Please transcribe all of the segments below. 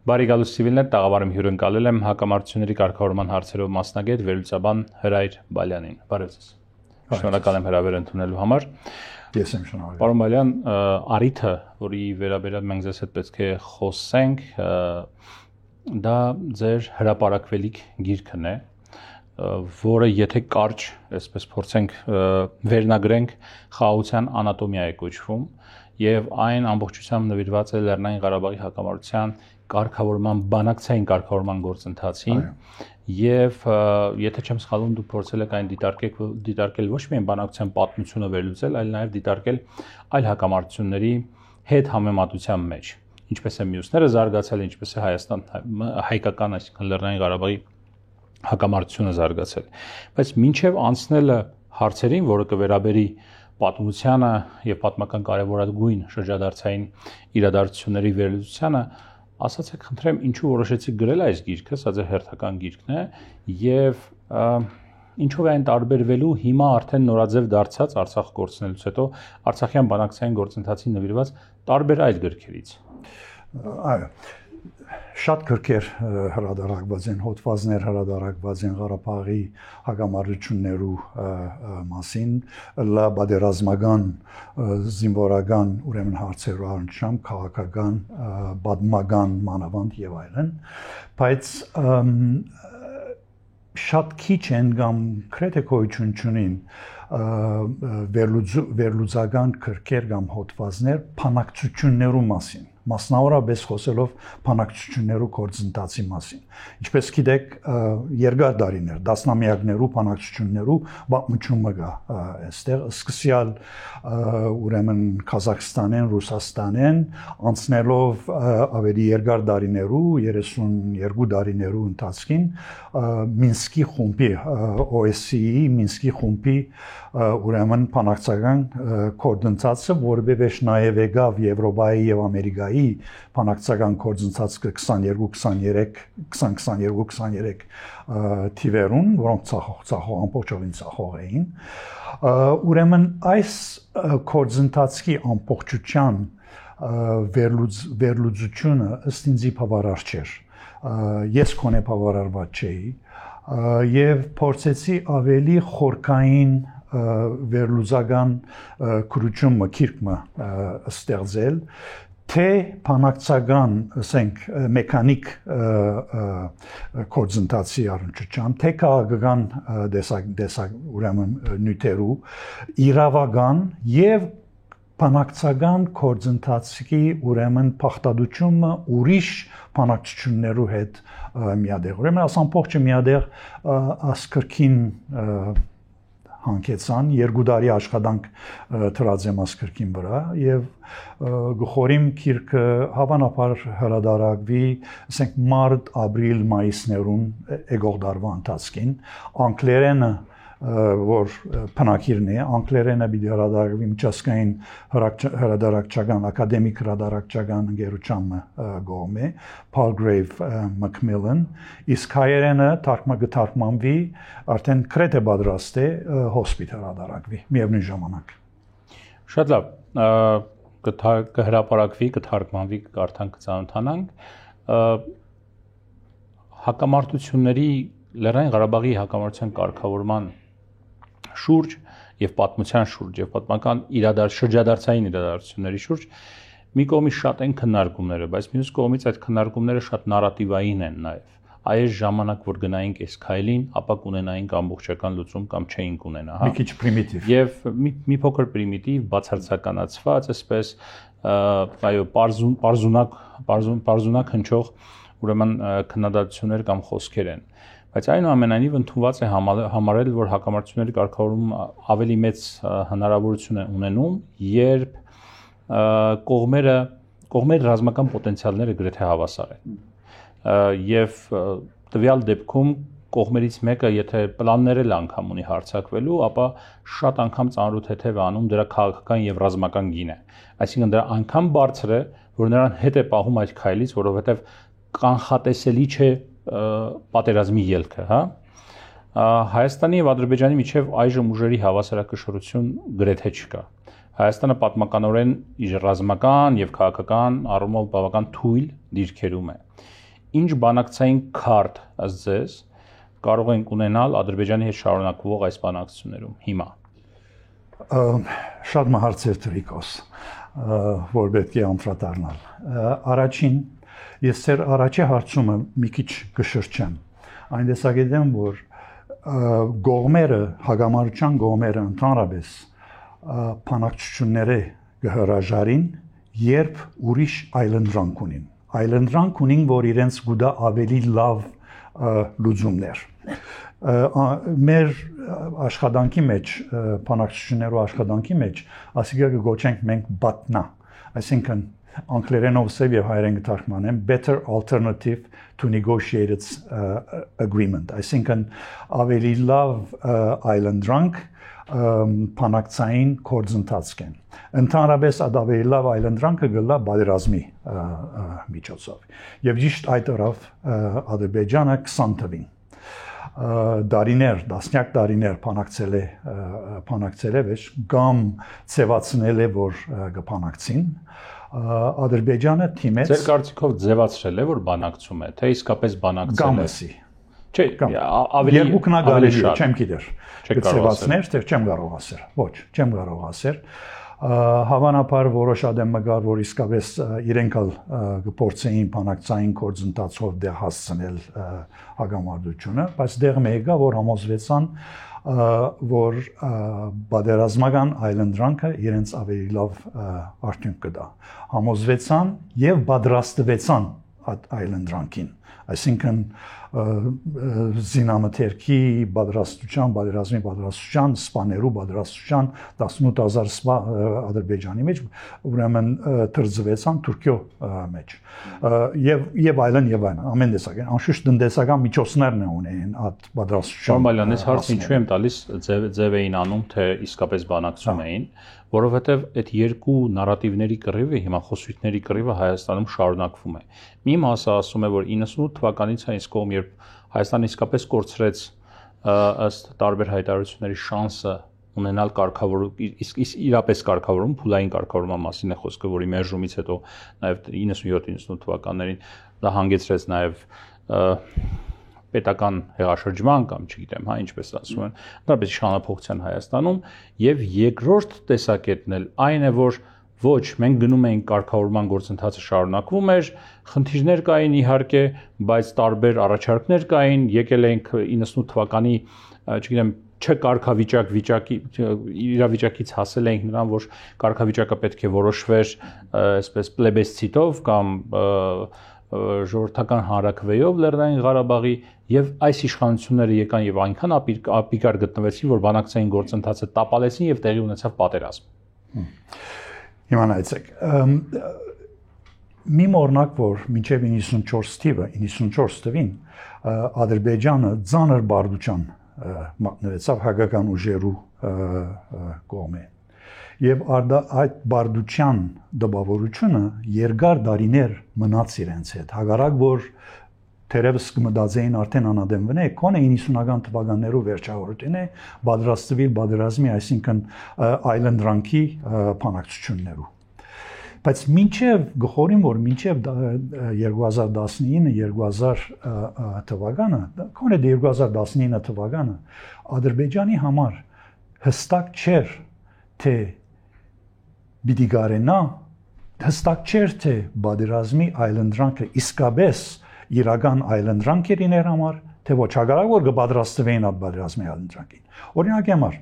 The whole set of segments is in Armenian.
Բարի գալուս Սիվիլներ, տաղավարում հյուրընկալել եմ հակամարտությունների կարգավորման հարցերով մասնագետ վերլուծաբան Հրայր Բալյանին։ Բարև ձեզ։ Շնորհակալ եմ հրավեր ընդունելու համար։ Ես եմ շնորհակալ։ Պարոն Բալյան, առիթը, որի վերաբերյալ մենք ձեզ հետ պետք է խոսենք, դա ձեր հրապարակվելիք գիրքն է, որը եթե կարճ, այսպես փորձենք վերնագրենք, խաղաղության անատոմիա է կոչվում, եւ այն ամբողջությամբ նվիրված է Լեռնային Ղարաբաղի հակամարտության կարգավորման բանակցային կարգավորման գործընթացին եւ եթե չեմ սխալվում դուք փորձել եք այն դիտարկել ոչ միայն բանակցության պատմությունը վերլուծել, այլ նաեւ դիտարկել այլ հակամարտությունների հետ համեմատության մեջ, ինչպես է մյուսները զարգացել, ինչպես է հայկական, այսինքն Լեռնային Ղարաբաղի հակամարտությունը զարգացել, բայց մինչեւ անցնելը հարցերին, որը կվերաբերի պատմությանը եւ պատմական կարևորագույն շրջադարձային իրադարձությունների վերլուծությանը, ասացեք, խնդրեմ, ինչու որոշեցիք գրել այս գիրքը, սա ձեր հերթական գիրքն է, եւ ինչով է այն տարբերվելու հիմա արդեն նորաձև դարձած Արցախ գործնելուց հետո Արցախյան բանակցային գործընթացին նվիրված տարբեր այլ գրքերից։ Այո, շատ գրքեր հրադարակված են, հոդվածներ հրադարակված են Ղարաբաղի հակամարտություններու մասին, լաբադերազմական, զինվորական, ուրեմն հարցերու առնչությամբ, քաղաքական, պատմական, մանավանդ եւ այլն, բայց շատ քիչ են կամ քրեթե գոյություն չունին վերլուծական գրքեր կամ հոդվածներ բանակցություններու մասին, մասնավորապես խոսելով բանակցություններու գործընթացի մասին։ Ինչպես գիտեք, երկար տարիներ, դասնամյակներու բանակցություններու պատմությունը կա այստեղ, սկսյալ ուրեմն Ղազախստանեն, Ռուսաստանեն, անցնելով ավելի երկար տարիներու, 32 տարիներու ընթացքին Մինսկի խումբի, OSCE-ի Մինսկի խումբի ուրեմն բանակցական գործընթացը, որովհետև նաև եկավ Եվրոպայի եւ Ամերիկայի բանակցական գործընթացը 22-23 թիվերուն, որոնք ցախող ամբողջովին ցախող էին, ուրեմն այս գործընթացի ամբողջության վերլուծությունը ըստ ինձի բավարար չէր։ Ես կոնե բավարարված չէի եւ փորձեցի ավելի խորքային վերլուծական քրություն մկիրկը ստեղծել, թե բանակցական, ասենք, մեխանիկ գործընթացի առնչությամբ, թե քաղաքական ուրեմն նյութերու իրավական եւ բանակցական գործընթացի ուրեմն փախտadությունը ուրիշ բանակցություններու հետ միադեղ։ Ուրեմն աս ամբողջը միադեղ ասկրքին հանգեցան, 2 տարի աշխատանք դրած եմ ասկրքին վրա եւ գխորիմ գիրքը հավանաբար հրադարակվի, ասենք մարտ, ապրիլ, մայիսներուն եկող տարվա ընթացքին, անգլերենը որ բնակիրն է, անգլերենը պիտի հրադարակվի միջազգային հրադարակչական, ակադեմիկ հրադարակչական ընկերության կողմէ, Palgrave Macmillan, իսկ հայերենը թարգմանվի, արդեն քրեթե պատրաստ է, հոսպիտ հրադարակվի, միևնույն ժամանակ։ Շատ լավ, կհրապարակվի, կթարգմանվի, կարդանք, կծանոթանանք։ Հակամարտությունների Լեռնային Ղարաբաղի հակամարտության կարգավորման շուրջ եւ պատմության շուրջ եւ պատմական շրջադարձային իրադարձությունների շուրջ մի կողմից շատ են քննարկումները, բայց մյուս կողմից այդ քննարկումները շատ նարատիվային են նաեւ։ Այս ժամանակ որ գնայինք այս քայլին, ապա կունենայինք ամբողջական լուծում կամ չէինք ունենա, հա։ Մի քիչ պրիմիտիվ։ Եւ մի փոքր պրիմիտիվ, բացարձականացված, այսպես այո, պարզունակ հնչող ուրեմն քննադատություններ կամ խոսքեր են։ Բայց այնուամենայնիվ ընդունված է համարել, որ հակամարտությունների կարգավորումը ավելի մեծ հնարավորություն է ունենում, երբ կողմերի ռազմական պոտենցիալները գրեթե հավասար են։ Եվ տվյալ դեպքում կողմերից մեկը, եթե պլաններ էլ անգամ ունի հարձակվելու, ապա շատ անգամ ծանրութեթև է անում դրա քաղաքական եւ ռազմական գինը։ Այսինքն դրա անգամ բարձր է, որ նրան հետ է պահում այդ քայլից, որովհետեւ կանխատեսելի չէ պատերազմի ելքը, հա։ Հայաստանի եւ Ադրբեջանի միջև այժմ ուժերի հավասարակշռություն գրեթե չկա։ Հայաստանը պատմականորեն իր ռազմական եւ քաղաքական առումով բավական թույլ դիրքերում է։ Ինչ բանակցային քարտ ըստ ձեզ կարող ենք ունենալ Ադրբեջանի հետ շարունակվող այս բանակցություններում հիմա։ Շատ մահարցեր Տրիկոս, որ պետք է անդրադառնալ։ Առաջին ես ձեր առաջի հարցումը մի քիչ կշրջեմ։ Այն տեսակետեմ, որ գողմերը, հագամարության գողմերը ընդհանրապես բանակցությունները կհրաժարին, երբ ուրիշ այլընտրանք ունին։ Այլընտրանք ունին, որ իրենց գուտա ավելի լավ լուծումներ։ Մեր աշխատանքի մեջ, բանակցություններու աշխատանքի մեջ, ասիկա կգոչենք մենք բատնա, այսինքն անգլերենով սև եւ հայերեն կթարգմանեմ better alternative to negotiated agreement, այսինքն ավելի լավ այլընտրանք բանակցային գործընթաց կեն։ Ընդհանրապես ավելի լավ այլընտրանքը գլա պատերազմի միջոցով։ Եվ ճիշտ այդ օրով Ադրբեջանը 20 թվին դարիներ, դասնյակ դարիներ բանակցել է վեճ կամ ձևացնել է, որ կբանակցին։ Ադրբեջանը թիմեց։ Ձեր կարծիքով ձևացրել է, որ բանակցում է, թե իսկապես բանակցել է։ Չէ, ավելի ավելի շատ չեմ գիտեր։ Կցվածներ, թե չեմ կարող ասել։ Ոչ, չեմ կարող ասել։ Հավանաբար որոշ ադեմգար, որ իսկապես իրենք կփորձեին բանակցային գործընթացով դե հասցնել հագամարտությունը, բայց դեղ մեկը որ համոզվեցան, որ պատերազմական այլընտրանքը իրենց ավելի լավ արդյունք կտա։ Համոզվեցան եւ պատրաստվեցան այլընտրանքին, այսինքն զինամթերքի պատրաստության, պատերազմի պատրաստության, սպաներու պատրաստության 18000 սպա Ադրբեջանի մեջ, ուրեմն թրձվեցան Թուրքիո մեջ։ Եվ այլն, ամեն տեսակեն, անշուշտ տնտեսական միջոցներն ունեն այդ պատրաստության։ Նորմալն էս հարցը ինչու եմ տալիս, ձև էին անում, թե իսկապես բանակցում էին, որովհետև այդ երկու նարատիվների կռիվը, հիմա խոսույթների կռիվը Հայաստանում շարունակվում է։ Մի մասը ասում է, որ 98 թվականից այս կողմ, երբ Հայաստանը իսկապես կորցրեց ըստ տարբեր հայտարարությունների շանսը ունենալ իրապես կարգավորում, փուլային կարգավորման մասին է խոսքը, որի մերժումից հետո նաև 97-98 թվականներին դա հանգեցրեց նաև պետական հեղաշրջման կամ չգիտեմ, ինչպես ասում են, դրանպես իշխանափոխության Հայաստանում եւ երկրորդ տեսակետն էլ այն է, որ ոչ, մենք գնում էինք կարգավորման գործընթացը շարունակվում էր, խնդիրներ կային իհարկե, բայց տարբեր առաջարկներ կային, եկել էինք 98 թվականի, չգիտեմ, իրավիճակից հասել էինք նրան, որ կարգավիճակը պետք է որոշվեր այսպես պլեբեսցիտով կամ ժողովրդական հանրաքվեով Լեռնային Ղարաբաղի եւ այս իշխանությունները եկան եւ այնքան ապիկար գտնվեցին, որ բանակցային գործընթացը տապալեցին եւ տեղի ունեցավ պատերազմ։ Իմանայցեք, մի օրինակ, որ մինչև 94 թվին Ադրբեջանը ծանր բարդության մատնվեցավ հայկական ուժերու կողմէ։ Եվ այդ բարդության դպավորությունը երկար դարիներ մնաց իրենց հետ, հակառակ որ թերևս կմտածեին արդեն անադեմվն է, կոնե 90-ական թվականներու վերջավորությունը պատրաստվել պատերազմի, այսինքն այլընտրանքի բանակցություններու։ Բայց մինչև գխորին, որ մինչև 2019-2000 թվականը, կոնե 2019 թվականը Ադրբեջանի համար հստակ չէր, թե պիտի գարենա, հստակ չէր, թե պատերազմի այլընտրանքը իսկապես իրական այլընտրանք էր իներ համար, թե ոչ հակառակ որ կպատրաստվեին այդ պատերազմի այլընտրանքին։ Օրինակ համար,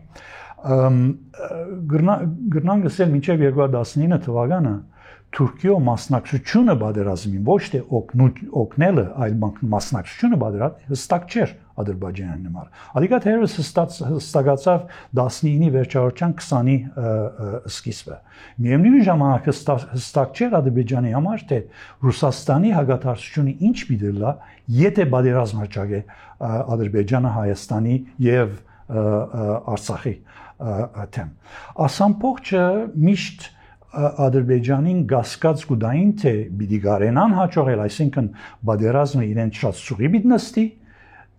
գրնան գսել մինչև 2019 թվականը Թուրքիո մասնակցությունը պատերազմին, ոչ թե օգնելը, այլ մասնակցությունը պատերազմին հստակ չէր Ադրբեջանի համար։ Ադիկա թերևս հստակացավ 19-ի վերջավորության 20-ի սկիզբը։ Միևնույն ժամանակ հստակ չէր Ադրբեջանի համար, թե Ռուսաստանի հակատարածությունը ինչ պիտի լա, եթե պատերազմ հրճակե Ադրբեջանը Հայաստանի եւ Արցախի թեմ։ Ասամփողջը միշտ Ադրբեջանին գասկած գուդային, թե պիտի գարենան հաջողել, այսինքն պատերազմը իրենց շատ սուղի պիտի նստի,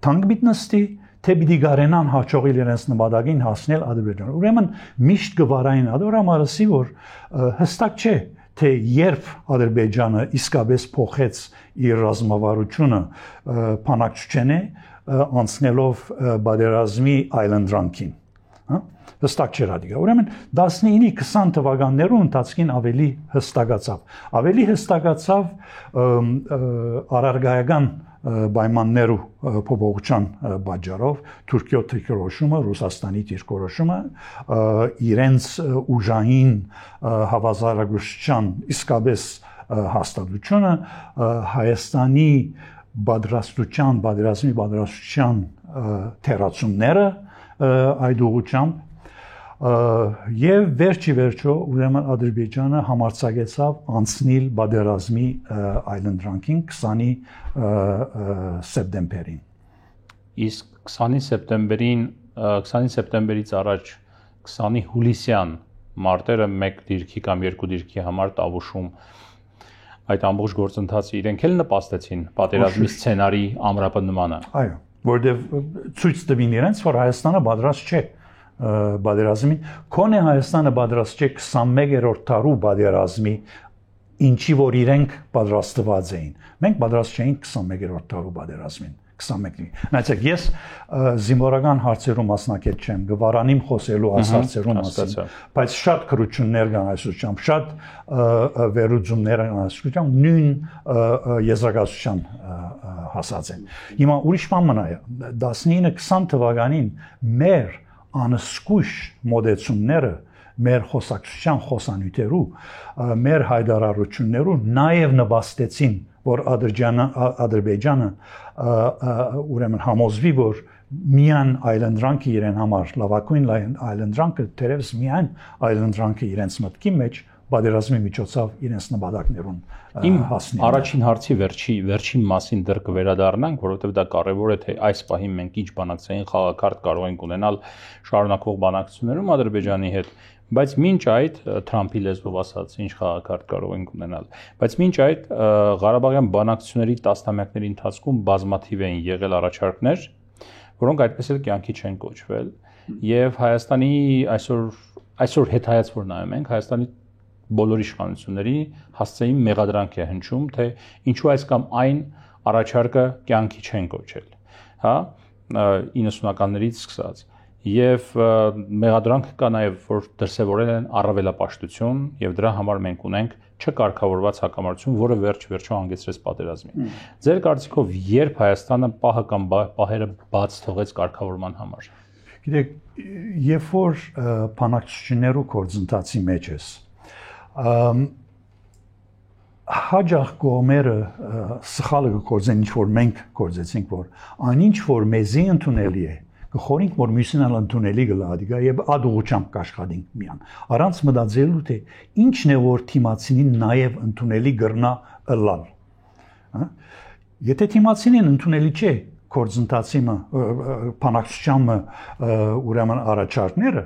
թանկ պիտի նստի, թե պիտի գարենան հաջողել իրենց նպատակին հասնել Ադրբեջանը։ Ուրեմն միշտ գվարային ադորամարսի որ հստակ չէ թե երբ Ադրբեջանը իսկապես փոխեց իր ռազմավարությունը բանակցության անցնելով բادرազմի այլընտրանքին, հա հստակ չէր ադիգա։ Ուրեմն 19-20 թվականներու ընթացքին ավելի հստակացավ արարգայական պայմաններու փոփոխության պատճառով Թուրքիո դիրքորոշումը, Ռուսաստանի դիրքորոշումը, իրենց ուժային հավասարակշռության իսկապես հաստատությունը, Հայաստանի բادرազմի պատրաստության թերացումները այդ ուղղությամբ եւ վերջո ուրեմն Ադրբեջանը համարձակեցավ անցնել բادرազմի այլընտրանքին 20-ի սեպտեմբերին։ Իսկ 20-ի սեպտեմբերից առաջ 20-ի հուլիսյան մարտերը մեկ դիրքի կամ երկու դիրքի համար տավուշում այդ ամբողջ գործընթացը իրենք էլ նպաստեցին պատերազմի սցենարի ամրապնդմանը։ Այո, որտեղ ցույց տվին իրենց, որ Հայաստանը պատրաստ չէ բادرազմին, քոնե Հայաստանը պատրաստ չէ 21-րդ դարու բادرազմի, ինչի որ իրենք պատրաստված էին։ Մենք պատրաստ չէինք 21-րդ դարու բادرազմին, 21-ի։ Նայեցեք, ես զինվորական հարցերում մասնակից չեմ, գվարանիմ խոսելու ասարցերում մասին, բայց շատ քրություններ կան այսօրությամբ, շատ վերլուծումներ կան այսօրությամբ, նույն եզրակացության հասած են։ Հիմա ուրիշ բան մնա է, 19-20 թվականին մեր անսկուշ մոդեցումները մեր խոսակցության խոսանյութերու մեր հայտարարություններու նաև նպաստեցին որ Ադրբեջանը ուրեմն համոզվի որ միան այլընտրանքը իրեն համար լավագույն այլընտրանքը դերևս միան այլընտրանքը իրենց մտքի մեջ բادرազմի միջոցով իրենց նպատակներուն հասնել։ Առաջին հարցի վերջին մասին դեռ կվերադառնանք, որովհետև դա կարևոր է թե այս պահին մենք ինչ բանակցային խաղակարգ կարող ենք ունենալ շարունակվող բանակցություններում Ադրբեջանի հետ, բայց մինչ այդ Թրամփի լեզվով ասած ինչ խաղակարգ կարող ենք ունենալ, բայց մինչ այդ Ղարաբաղյան բանակցությունների տասնամյակների ընթացքում բազմաթիվ են եղել առաջարկներ, որոնք այդպես էլ կյանքի չեն կոչվել, եւ Հայաստանի այսօր հետայաց որ նայում ենք Հայաստանի բոլոր իշխանությունների հասցեին մեղադրանք է հնչում, թե ինչու այս կամ այն առաջարկը կյանքի չեն կոչել, հա, 90-ականներից սկսած։ Եվ մեղադրանք կա նաև որ դրսևորել են առավելապաշտություն եւ դրա համար մենք ունենք չկարգավորված հակամարտություն, որը վերջ-վերջո հանգեցրեց պատերազմի։ Ձեր կարծիքով երբ Հայաստանը պահը կամ պահերը բաց թողեց կարգավորման համար։ Գիտեք, երբ որ բանակցություններու գործընթացի մեջ ես հաջող կողմերը սխալը գործեն ինչ որ մենք գործեցինք որ այնինչ որ մեզի ընդունելի է կխորինք որ մյուսին ընդունելի գլադիգա եւ ադուղությամբ կաշխատենք միան առանց մտածելու թե ինչն է որ թիմացինին նաեւ ընդունելի գրնա ըլլալ հա եթե թիմացինին ընդունելի չէ գործընթացի բանակցությանը ուրեմն առաջարկները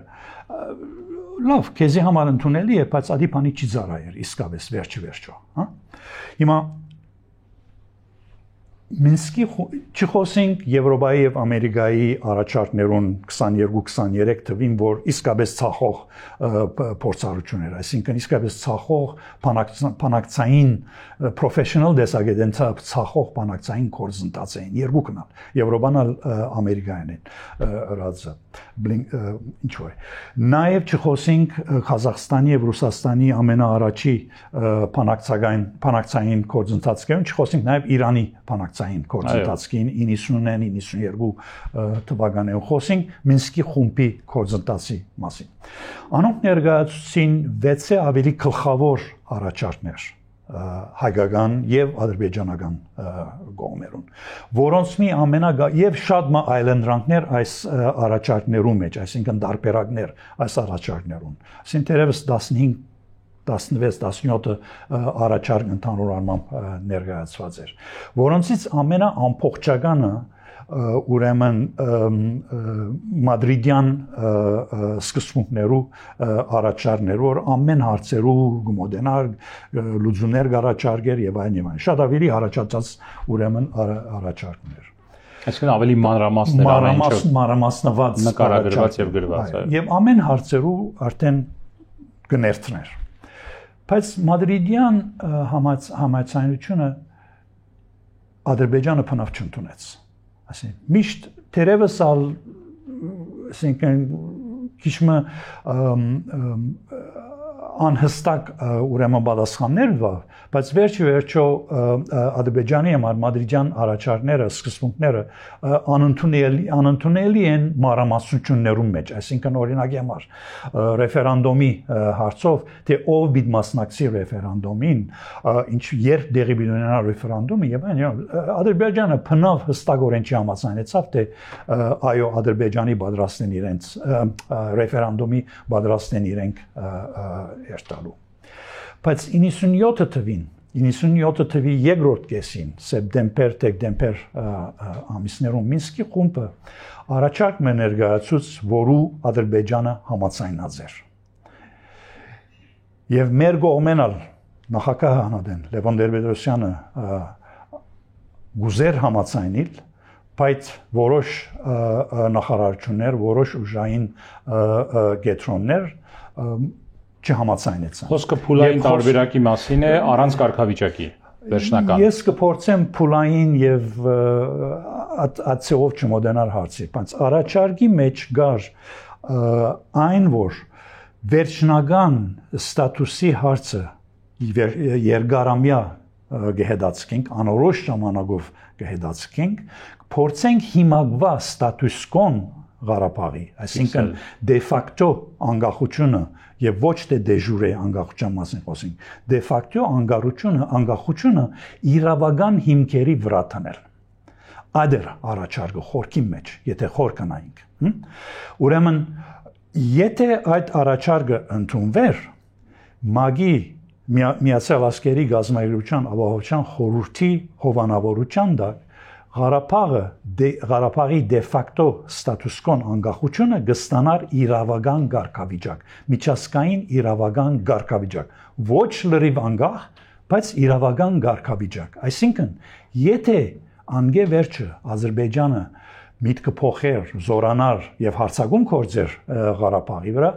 լավ, քեզի համար ընդունելի է, բայց ադի բանի չի ծառայեր, իսկապես վերջը, հա։ Հիմա Մինսկի չխոսենք Եվրոպայի եւ Ամերիկայի առաջարկներուն 22-23 թվին, որ իսկապես ցախող փորձառություններ, այսինքն իսկապես ցախող բանակցային professional դեսագետեն ցախող բանակցային կորզընթաց էին, երկուքն ալ, Եվրոպան ալ Ամերիկային են ռազը, ինչ որ։ Նաեւ չխոսենք Ղազախստանի եւ Ռուսաստանի ամենաառաջի բանակցային կորզընթացներուն, չխոսենք նաեւ Իրանի բանակցային կորզընթացին 90-92 թվականներին խոսենք Մինսկի խումբի կորզընթացի մասին։ Անոնք ներկայացուցին 6 ավելի գլխավոր առաջարկներ հայկական եւ ադրբեջանական կողմերուն, որոնց մի եւ շատ այլընտրանքներ այս առաջարկներու մեջ, այսինքն դարբերակներ այս առաջարկներուն։ Այսինքն թերևս 15 16-17 առաջարկ ընդհանուր առմամբ ներկայացված էր, որոնցից ամենաամփոխչականը ուրեմն մադրիդյան սկզբունքներու առաջարկներ, որ ամեն հարցերու գմոդենար լուծումներ առաջարկեր եւ այլն եւ այլն։ Շատ ավելի առաջացած ուրեմն առաջարկներ։ Այսինքն ավելի մանրամասնված նկարագրված եւ գրված է։ Եվ ամեն հարցերու արդեն գներթներ։ Բայց մադրիդյան համաձայնությունը Ադրբեջանը փնավ չընդունեց։ Այսինքն միշտ թերևս այսինքն քիչմը անհստակ ուրեմն պատասխաններ վա, բայց վերջո Ադրբեջանի համար մադրիդյան առաջարկները, սկզբունքները անընդունելի են մանրամասնություններում մեջ, այսինքն օրինակի համար ռեֆերենդումի հարցով, թե ով պիտի մասնակցի ռեֆերենդումին, ինչ երբ տեղի պիտի ունենա ռեֆերենդումը եւ այն Ադրբեջանը փնավ հստակորեն չհամաձայնեցավ, թե այո Ադրբեջանի պատրաստեն իրենց ռեֆերենդումի պատրաստեն իրենք երթալու։ Բայց 97 թվի երկրորդ կեսին, սեպտեմբեր ամիսներում Մինսկի խումբը առաջարկ մը ներկայացուց, որու Ադրբեջանը համաձայնած էր։ Եվ մեր կողմենալ նախագահ անադեն Լևոն Տեր-Պետրոսյանը գուզեր համաձայնել, բայց որոշ նախարարություններ, որոշ ուժային կետրոններ չհամաձայնեցան։ Խոսքը փուլային տարբերակի մասին է առանց կարգավիճակի վերջնական։ Ես կփորձեմ փուլային եւ ացեով չմոդենալ հարցի, բայց առաջարկի մեջ գար այն որ վերջնական ստատուսի հարցը երկարամյա գեհդացքենք, անորոշ ժամանակով գեհդացքենք, փորձենք հիմակվա ստատուս կոն Ղարաբաղի, այսինքն դե ֆակտո անկախությունը եւ ոչ թե դե ժուրե անկախության մասին խոսենք, դե ֆակտո անկախությունը իրավական հիմքերի վրա տանել։ Ադեր առաջարկը խորքի մեջ, եթե խոր կանայինք։ Ուրեմն, եթե այդ առաջարկը ընդունվեր, ՄԱԳ-ի Միացյալ Աշխարհի Գազམ-ագրության ապահովության խորհրդի հովանավորության տակ Ղարաբաղի դե ֆակտո ստատուս կոն անկախությունը կստանար իրավական կարգավիճակ, միջազգային իրավական կարգավիճակ, ոչ լրիվ անկախ, բայց իրավական կարգավիճակ։ Այսինքն, եթե անգե վերջը Ադրբեջանը միտքը փոխեր, զորանար եւ հարձակում կործեր Ղարաբաղի վրա,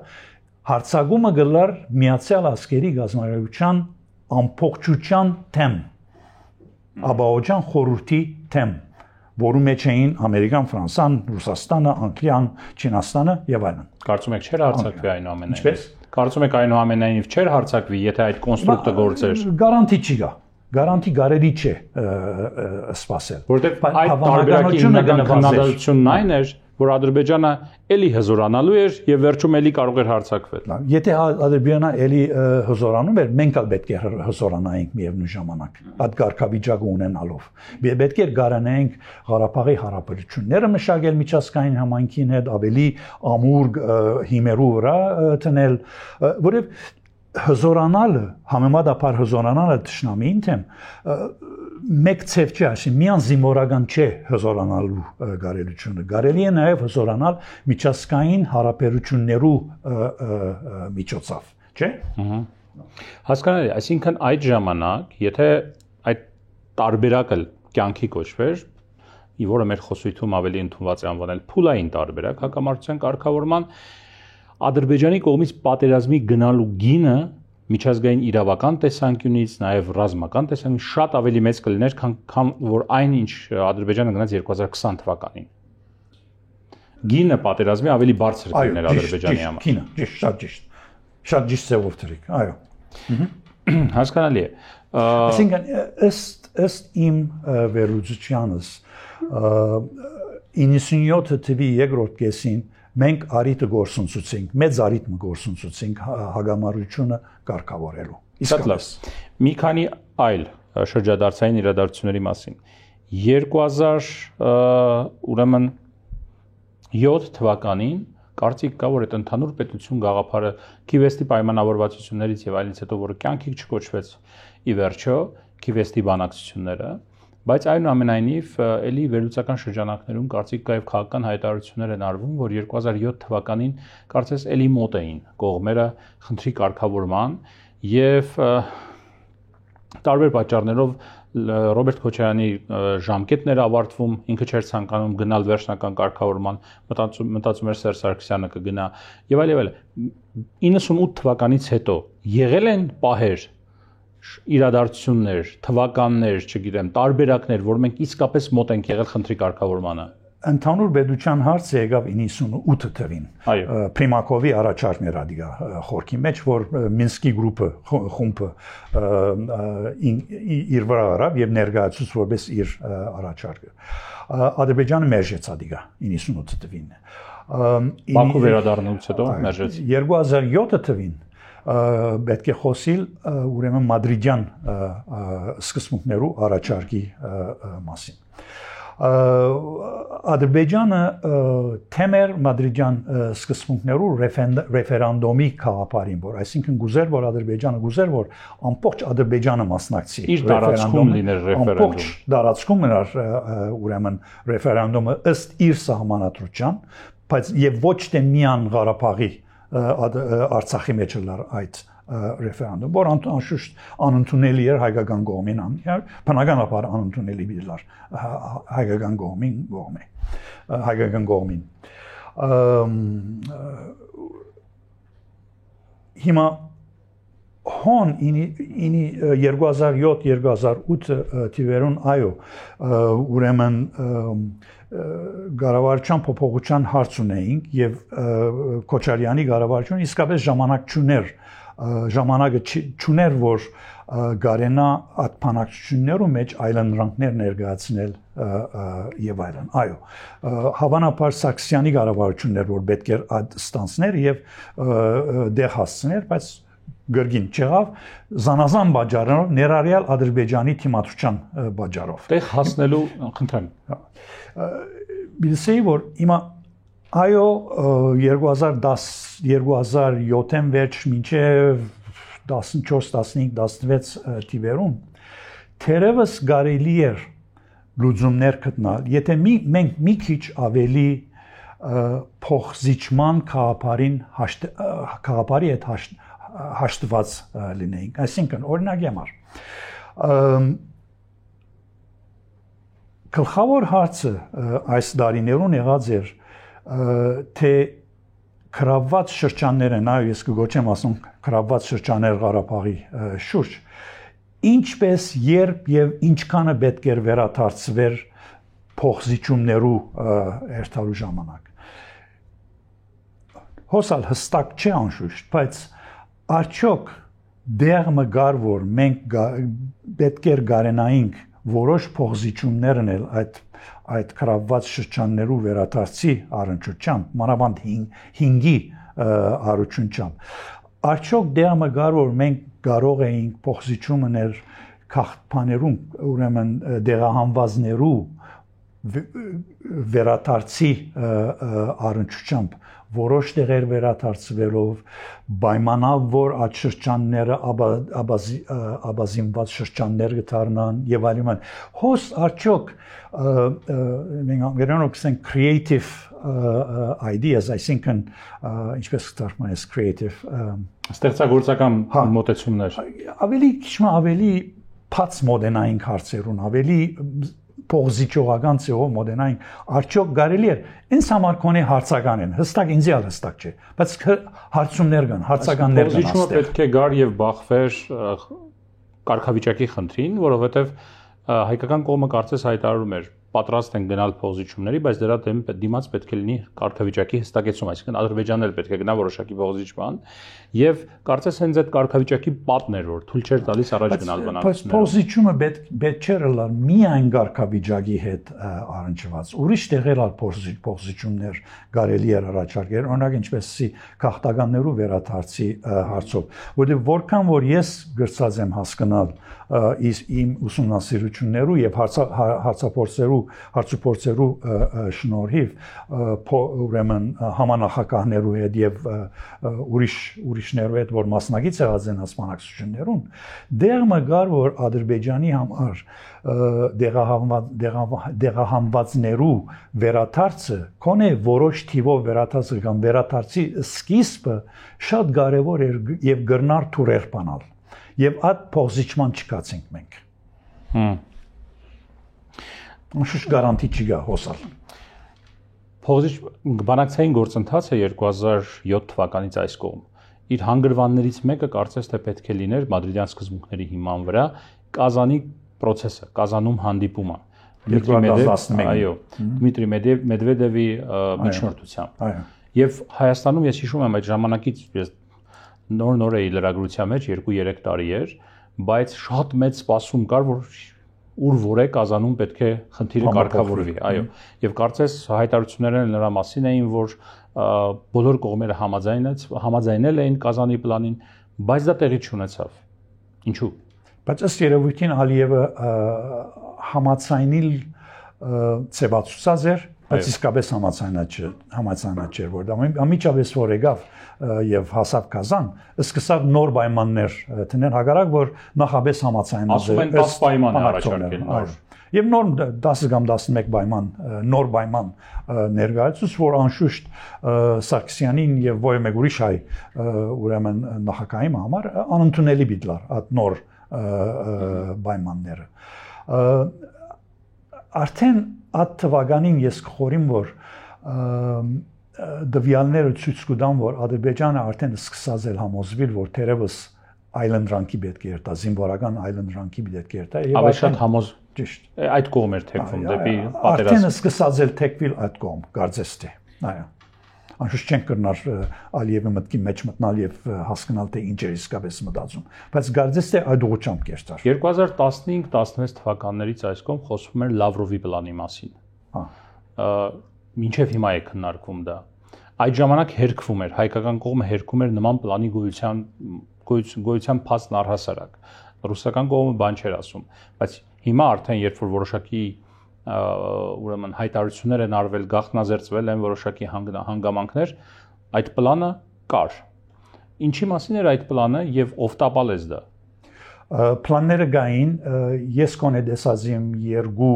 հարձակումը գլար Միացյալ Աշխարհի Գազམ-ագրության ամբողջության թեմ, ապահովության խորհրդի թեմ, որու մեջ էին Ամերիկան, Ֆրանսան, Ռուսաստանը, Անգլիան, Չինաստանը եւ այլն։ Կարծում եք չէր հարձակվի այնուամենայնիվ։ Ինչպես։ Կարծում եք այնուամենայնիվ չէր հարձակվի, եթե այդ կոնստրուկտը գործեր։ Գարանտի չի գա։ Գարանտի կարելի չէ սպասել։ Որտեղ այդ տարբերակի հիմնական քննադատությունն այն էր, որ Ադրբեջանը էլի հզորանալու էր եւ վերջում էլի կարող էր հարձակվել։ Եթե Ադրբեջանը էլի հզորանում էր, մենք էլ պետք է հզորանայինք միևնույն ժամանակ։ Այդ կարգավիճակը ունենալով։ Պետք է garanայինք Ղարաբաղի հարաբերությունները մշակել միջազգային համայնքին հետ ավելի ամուր հիմերու վրա տնել, որովհետեւ հզորանալը, համեմատաբար հզորանալը ճշնամին թեմ մեկ ցև չէ, այսինքն միան զինվորական չէ հզորանալու կարելիությունը։ Կարելի է նաև հզորանալ միջազգային հարաբերություններու միջոցով, չէ՞։ Հասկանալի, այսինքն այդ ժամանակ, եթե այդ տարբերակը կյանքի կոչվեր, որը մեր խոսույթում ավելի ընդունված է անվանել փուլային տարբերակ, հակամարտության կարգավորման Ադրբեջանի կողմից պատերազմի գնալու գինը միջազգային իրավական տեսանկյունից, նաև ռազմական տեսանկյունից շատ ավելի մեծ կլիներ, քան որ այն ինչ Ադրբեջանը գնաց 2020 թվականին։ Գինը պատերազմի ավելի բարձր կլիներ Ադրբեջանի համար։ Գինը, ճիշտ, շատ ճիշտ։ Շատ ճիշտ ձևով դրիկ, այո։ Հասկանալի է։ Այսինքն ըստ իմ վերլուծությանս 97 թվականի երկրորդ կեսին մենք արիտը գործունեացինք, մեծ արիտը գործունեացինք հագամարությունը կարգավորելու։ Իսկ լավ։ Մի քանի այլ շրջադարձային իրադարձությունների մասին։ 2000 ուրեմն 7 թվականին կարծիք կա, որ այդ ընդհանուր պետություն գաղափարը Քիվեստի պայմանավորվածություններից եւ այլից հետո որը կյանքի չկոչվեց ի վերջո Քիվեստի բանակցությունները, բայց այնուամենայնիվ էլի վերլուծական շրջանակներում կարծիք կա եւ քաղաքական հայտարարություններ են արվում, որ 2007 թվականին կարծես էլի մոտ էին կողմերը խնդրի կարգավորման եւ տարբեր պատճառներով Ռոբերտ Քոչարյանի ժամկետն էր ավարտվում, ինքը չէր ցանկանում գնալ վերջնական կարգավորման, մտածում էր Սերժ Սարգսյանը կգնա եւ այլ եւ այլ։ 98 թվականից հետո եղել են պահեր, իրադարձություններ, թվականներ, չգիտեմ, տարբերակներ, որ մենք իսկապես մոտ ենք եղել խնդրի կարգավորմանը։ Ընդհանուր պետության հարցը եկավ 98 թվին։ Պրիմակովի առաջարկն էր ադիգա խորքի մեջ, որ Մինսկի խումբը իր վրա արավ եւ ներկայացուց որպես իր առաջարկը։ Ադրբեջանը մերժեց ադիգա 98 թվին։ Բաքու վերադառնալուց հետո մերժեց։ 2007 թվին պետք է խոսիլ ուրեմն մադրիդյան սկզբունքներու առաջարկի մասին։ Ադրբեջանը թեմեր մադրիդյան սկզբունքներու ռեֆերենդումի կաղապարին, որ այսինքն գուզեր, որ Ադրբեջանը գուզեր, որ ամբողջ Ադրբեջանը մասնակցի իր տարածքում լիներ ռեֆերենդում։ Ամբողջ տարածքում էր ուրեմն ռեֆերենդումը ըստ իր սահմանադրության, բայց եւ ոչ թե միան Ղարաբաղի Արցախի մեջ լար այդ ռեֆերենդում, որ անշուշտ անընդունելի էր հայկական կողմին, բնականաբար անընդունելի բիլար հայկական կողմին։ Հիմա հոն 2007-2008 թիվերուն այո, ուրեմն Գարավարչյան փոփոխության հարց ունեինք եւ Քոչարյանի Գարավարչյանը իսկապես ժամանակը չուներ, որ գարենա այդ բանակցություններու մեջ այլընտրանքներ ներկայացնել եւ այլն։ Այո, հավանաբար Սարգսյանի Գարավարչյուններ, որ պետք էր այդ ստանցներ եւ դեղ հասցներ, բայց գրգին չեղավ զանազան բաժարով ներառյալ Ադրբեջանի թիմադրության բաժարով։ Տեղ հասնելու խնդրեմ։ Բիլսեի որ հիմա այո 2010-2007-ին վերջ մինչև 14-15-16 թիվերում թերևս կարելի էր լուծումներ գտնել, եթե մենք մի քիչ ավելի փոխզիջման քաղաքարի հետ հաշտված լինեինք, այսինքն օրինակ համար գլխավոր հարցը այս դարիներուն եղած էր թե կրավված շրջաններ են, այո ես կգոչեմ ասում կրավված շրջաններ Ղարաբաղի շուրջ, ինչպես երբ եւ ինչքանը պետք էր վերադարձվեր փոխզիջումներու հերթալու ժամանակ։ Հոսալ հստակ չէ անշուշտ, բայց արդյոք դեղ մգար որ մենք պետք էր գարենայինք որոշ փոխզիջումներ անել այդ կրավված շրջաններու վերադարձի առընչությամբ, մանավանդ 5-ի առողջությամբ։ Արդյոք դեղ մգար որ մենք կարող էինք փոխզիջում անել քաղաքաներում, ուրեմն դեղահանվածներու վերադարձի առընչությամբ որոշ տեղեր վերադարձվելով պայմանավ որ այդ շրջանները աբազինված շրջաններ կդառնան եւ այլն հոս արդյոք մենք անգլերենով կսենք creative ideas այսինքն ինչպես կտարմանես creative ստեղծագործական մոտեցումներ ավելի փած մոդենային հարցերուն ավելի փոխզիջողական ծով մոդենային արդյոք կարելի է ինձ համար կոնե հարցական են հստակ ինձ էլ հստակ չէ բայց հարցումներ կան հարցականներ կան փոխզիջումը պետք է գար եւ բախվեր կարգավիճակի խնդրին որովհետեւ հայկական կողմը կարծես հայտարարում էր պատրաստ են գնալ փոխզիջումների բայց դրա դիմաց պետք է լինի կարգավիճակի հստակեցում այսինքն Ադրբեջանն էլ պետք է գնա որոշակի փոխզիջման եւ կարծես հենց այդ կարգավիճակի պատն էր որ թույլ չէր տալիս առաջ գնալ բանակցությունները փոխզիջումը պետք չէ լար միայն կարգավիճակի հետ առնչված ուրիշ տեղեր ալ փոխզիջումներ կարելի էր առաջարկել օրինակ ինչպեսի քաղաքականներու վերադարձի հարցով որտեղ որքան որ ես գրծած եմ հասկանալ իմ ուսումնասիրություններու եւ հարցափորձերու շնորհիվ ուրեմն համանախագահներու հետ եւ ուրիշներու հետ որ մասնակից եղած են հասմանակցություններուն դեղ մգար որ Ադրբեջանի համար դեղահանվածներու վերադարձը կոնե որոշ թիվով վերադարձը կամ վերադարձի սկիզբը շատ կարեւոր էր եւ գրնար թուրեր բանալ եւ այդ փոխզիջման չկացինք մենք Անշուշտ գարանտի չի գա հոսալ։ Փողոցի բանակցային գործընթացը 2007 թվականից այս կողմ իր հանգրվաններից մեկը կարծես թե պետք է լիներ մադրիդյան սկզբունքների հիման վրա Կազանի process-ը, Կազանում հանդիպումը։ Դմիտրի Մեդվեդևի միջնորդությամբ։ Եվ Հայաստանում ես հիշում եմ այդ ժամանակից ես նոր էի լրագրության մեջ 2-3 տարի էր, բայց շատ մեծ սպասում կար, որ ուր որ է Կազանում պետք է խնդիրը կարգավորվի, այո։ Եվ կարծես հայտարարությունները նրա մասին էին, որ բոլոր կողմերը համաձայնել էին Կազանի պլանին, բայց դա տեղի չունեցավ։ Ինչու՞։ Բայց ըստ երևույթին Ալիևը համաձայնիլ ցեվացուցած էր, բայց իսկապես համաձայնած չէր, որ դա ամիջապես որ եկավ եւ հասավ Կազան, սկսավ նոր պայմաններ տնեն հագարակ, որ նախապես համաձայնած էր։ Ասում են 10 պայման առաջարկել նոր։ Եվ նոր 10 կամ 11 պայման, նոր պայման ներկայացուց, որ անշուշտ Սարգսյանին եւ ոչ մեկ ուրիշ հայ ուրեմն նախագահի համար անընդունելի բիդլար այդ նոր պայմանները։ Արդեն այդ թվականին ես կխորիմ, որ դվյալները ցույց կտան, որ Ադրբեջանը արդեն սկսած է համոզվել, որ թերևս այլընտրանքի պետք է երթա, զինվորական այլընտրանքի պետք է երթա։ Ավելի շատ համոզ ճիշտ։ Այդ կողմ էր թեքվում դեպի պատերազմ։ Արդեն սկսած է թեքվել այդ կողմ, կարծես թե։ Այո։ Անշուշտ չենք կրնար Ալիևի մտքի մեջ մտնալ եւ հասկանալ թե ինչ է իսկապես մտածում, բայց կարծես թե այդ ուղղությամբ կերտար։ 2015-16 թվականներից այս կողմ խոսվում էր Լավրովի պլանի մասին։ Մինչև հիմա է քննարկվում դա։ Այդ ժամանակ հերկվում էր, հայկական կողմը հերկում էր նման պլանի գոյության փաստն առհասարակ։ Ռուսական կողմը բան չէր ասում, բայց հիմա արդեն երբ որ որոշակի ուրեմն հայտարարություններ են արվել, գաղտնազերծվել են որոշակի հանգամանքներ, այդ պլանը կար։ Ինչի մասին էր այդ պլանը եւ ով տապալեց դա։ Պլանները գային, ես կոնե դեսած եմ երկու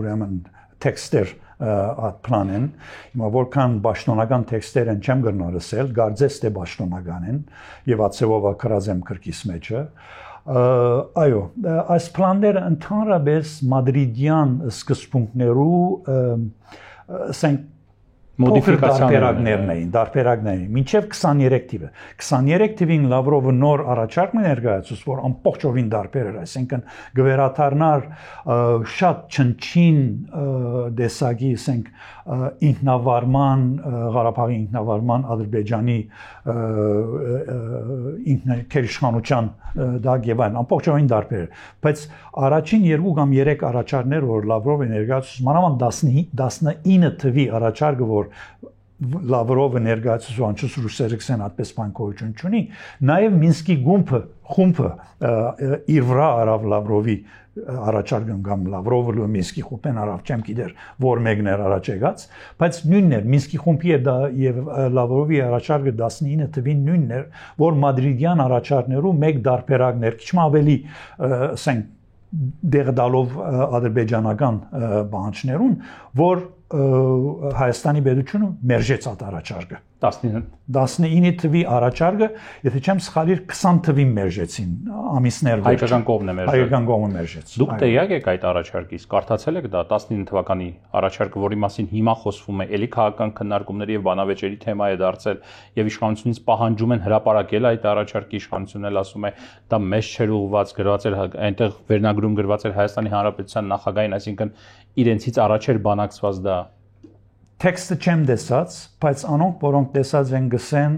ուրեմն տեքստեր այդ պլանեն, հիմա որքան պաշտոնական տեքստեր են չեմ գտնալ ասել, կարծես թե պաշտոնական են եւ ացեվով ակրած եմ քրկիս մեջը։ Այո, այս պլանները ընդհանրապես մադրիդյան սկզբունքներու ասենք մոդիֆիկացիաներն էին, դարբերակներ էին, մինչև 23 թիվը։ 23 թիվին Լավրովը նոր առաջարկն ներկայացուց, որ ամբողջովին դարբեր էր, այսինքն գվերաթարնար շատ չնչին դեսագի, ասենք ինքնավարման, Ղարաբաղի ինքնավարման, Ադրբեջանի ինքնաքերիշխանության դակ եւ այլն, ամբողջովին դարբեր էր, բայց առաջին 2 կամ 3 առաջարկներ, որ Լավրովը ներկայացուց, մանավանդ 19 թվի առաջարկը, որ Լավրովը ներկայացուց անչուս ռուսերը կսեն այդպես բան գոյություն չունի, նաև Մինսկի խումբը իր վրա արավ Լավրովի առաջարկն կամ Լավրովը Մինսկի խումբն արավ, չեմ գիտեր, որ մեկն էր առաջ եկած, բայց նույնն էր Մինսկի խումբի եւ Լավրովի առաջարկը 19 թվին նույնն էր, որ մադրիդյան առաջարկներու մեկ դարբերակներ, քիչ ավելի ասենք դեղդալով ադրբեջանական բանջներուն, որ Հայաստանի պետությունը մերժեց այդ առաջարկը 19 թվի առաջարկը, եթե չեմ սխալիր 20 թվին մերժեցին ամիսներ վերջ հայկական կողմն մերժեց։ Դուք տեղյակ եք այդ առաջարկից, կարդացել եք դա 19 թվականի առաջարկը, որի մասին հիմա խոսվում է, էլի քաղաքական քննարկումների եւ բանավեճերի թեմա է դարձել եւ իշխանությունից պահանջում են հրապարակել այդ առաջարկի, իշխանությունն էլ ասում է դա մեզ չէր ուղղված, գրված էր այնտեղ վերնագրում գրված էր Հայաստանի Հանրապետության նախագահին, այսինքն իրենցից առաջ էր բանակցված դա։ Տեքստը չեմ տեսած, բայց անոնք, որոնք տեսած են գսեն,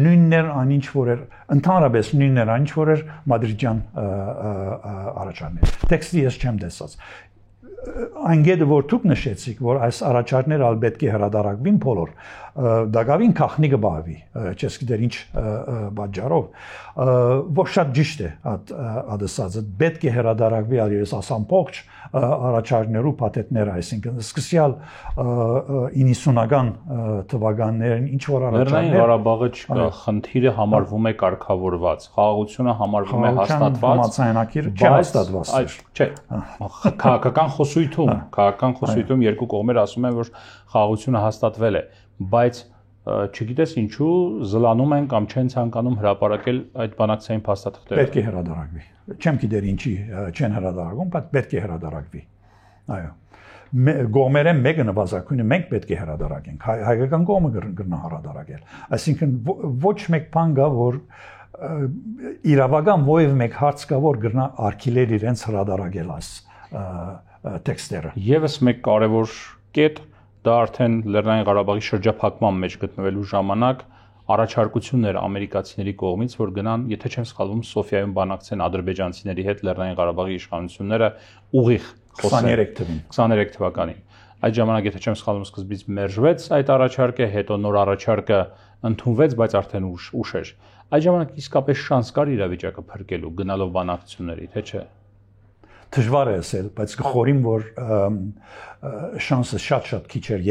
նույնն էր այնինչ որ էր, ընդհանրապես նույնն էր այնինչ որ էր մադրիդյան առաջարկները։ Տեքստը ես չեմ տեսած։ Այն գեդը, որ դուք նշեցիք, որ այս առաջարկները ալ պետք է հրադարակվին բոլոր, դակավին քաղնի կբավի, չես գիտեր ինչ պատճառով, որ շատ ճիշտ է ադասածը, պետք է հրադարակվի, ալիես ասամ փողջ առաջարկներու պատետները, այսինքն սկսյալ 90-ական թվականներին ինչ որ առաջարկներ Լեռնային Ղարաբաղը չկա, խնդիրը համարվում է կարգավորված, խաղաղությունը համարվում է հաստատված, համաձայնագիրը չհաստատված է։ Չէ, քաղաքական խոսույթում երկու կողմեր ասում են, որ խաղաղությունը հաստատվել է, բայց չգիտես ինչու զլանում են կամ չեն ցանկանում հրապարակել այդ բանակցային փաստաթղթերը։ Պետք է հրադարակվի։ Չեմ գիտեր ինչի չեն հրադարակում, բայց պետք է հրադարակվի։ Այո։ Գոմերը մեկը նվազագույնը մենք պետք է հրադարակենք։ Հայկական կողմը կգնա հրադարակել։ Այսինքն ոչ մեկ բան կա, որ իրավական ովև մեկ հարց կա, որ գնա արկիլեր իրենց հրադարակել այս տեքստերը։ Եվս մեկ կարևոր կետ դա արդեն Լեռնային Ղարաբաղի շրջափակման մեջ գտնվելու ժամանակ առաջարկություններ ամերիկացիների կողմից, որ գնան, եթե չեմ սխալվում, Սոֆիայում բանակցեն ադրբեջանցիների հետ Լեռնային Ղարաբաղի իշխանությունները ուղիղ 23 թվականին։ Այդ ժամանակ, եթե չեմ սխալվում, սկզբից մերժվեց այդ առաջարկը, հետո նոր առաջարկը ընդունվեց, բայց արդեն ուշ էր։ Այդ ժամանակ իսկապես շանս կար իրավիճակը փրկելու, գնալով բանակցությունների, թե չէ։ Դժվար է ասել, բայց կխորին, որ շանսը շատ քիչ էր,